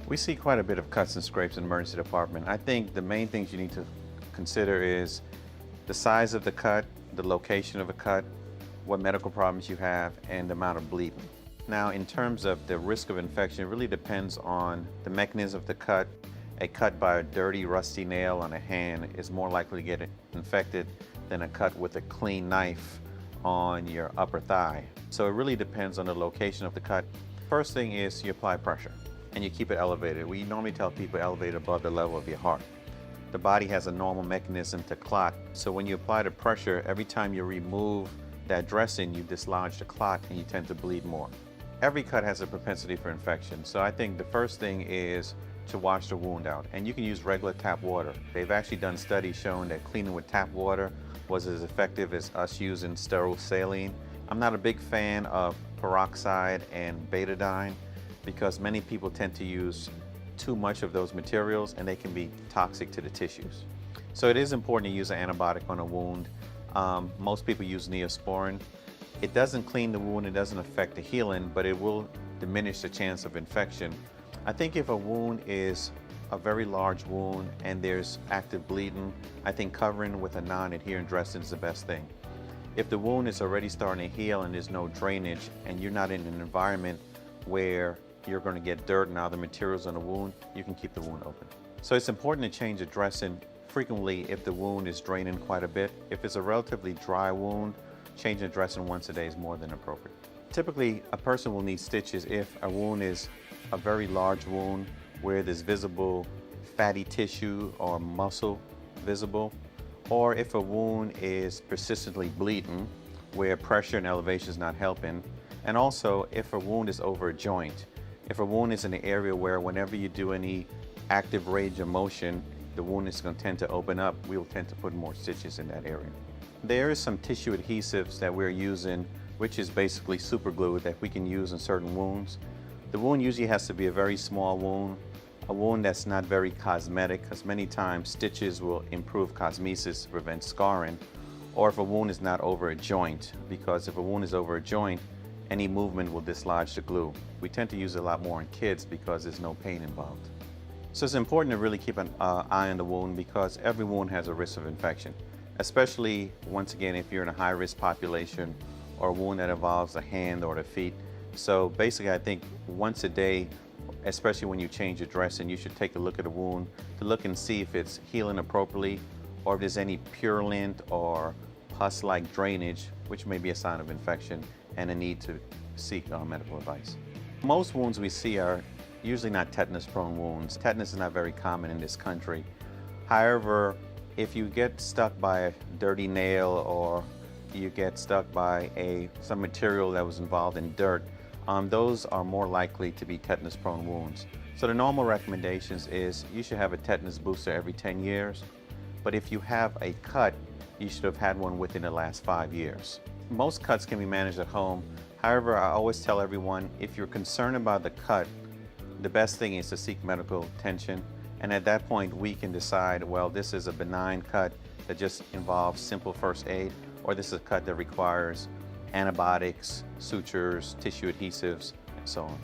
We see quite a bit of cuts and scrapes in the emergency department. I think the main things you need to consider is the size of the cut, the location of a cut, what medical problems you have, and the amount of bleeding. Now, in terms of the risk of infection, it really depends on the mechanism of the cut. A cut by a dirty, rusty nail on a hand is more likely to get infected than a cut with a clean knife on your upper thigh. So it really depends on the location of the cut. First thing is you apply pressure and you keep it elevated. We normally tell people elevate above the level of your heart. The body has a normal mechanism to clot. So when you apply the pressure, every time you remove that dressing, you dislodge the clot and you tend to bleed more. Every cut has a propensity for infection. So I think the first thing is to wash the wound out. And you can use regular tap water. They've actually done studies showing that cleaning with tap water was as effective as us using sterile saline. I'm not a big fan of peroxide and betadine because many people tend to use too much of those materials and they can be toxic to the tissues. So it is important to use an antibiotic on a wound. Most people use Neosporin. It doesn't clean the wound, it doesn't affect the healing, but it will diminish the chance of infection. I think if a wound is a very large wound and there's active bleeding, I think covering with a non-adherent dressing is the best thing. If the wound is already starting to heal and there's no drainage and you're not in an environment where you're going to get dirt and other materials on the wound, you can keep the wound open. So it's important to change the dressing frequently if the wound is draining quite a bit. If it's a relatively dry wound, changing the dressing once a day is more than appropriate. Typically, a person will need stitches if a wound is a very large wound where there's visible fatty tissue or muscle visible, or if a wound is persistently bleeding where pressure and elevation is not helping, and also if a wound is over a joint. If a wound is in an area where whenever you do any active range of motion, the wound is going to tend to open up, we will tend to put more stitches in that area. There is some tissue adhesives that we're using, which is basically super glue that we can use in certain wounds. The wound usually has to be a very small wound, a wound that's not very cosmetic, because many times stitches will improve cosmesis to prevent scarring, or if a wound is not over a joint, because if a wound is over a joint, any movement will dislodge the glue. We tend to use it a lot more in kids because there's no pain involved. So it's important to really keep an eye on the wound because every wound has a risk of infection, especially once again if you're in a high-risk population or a wound that involves the hand or the feet. So basically I think once a day, especially when you change your dressing, you should take a look at the wound to look and see if it's healing appropriately or if there's any purulent or pus-like drainage, which may be a sign of infection and a need to seek medical advice. Most wounds we see are usually not tetanus-prone wounds. Tetanus is not very common in this country. However, if you get stuck by a dirty nail or you get stuck by some material that was involved in dirt, those are more likely to be tetanus-prone wounds. So the normal recommendations is you should have a tetanus booster every 10 years, but if you have a cut, you should have had one within the last 5 years. Most cuts can be managed at home. However, I always tell everyone, if you're concerned about the cut, the best thing is to seek medical attention. And at that point, we can decide, well, this is a benign cut that just involves simple first aid, or this is a cut that requires antibiotics, sutures, tissue adhesives, and so on.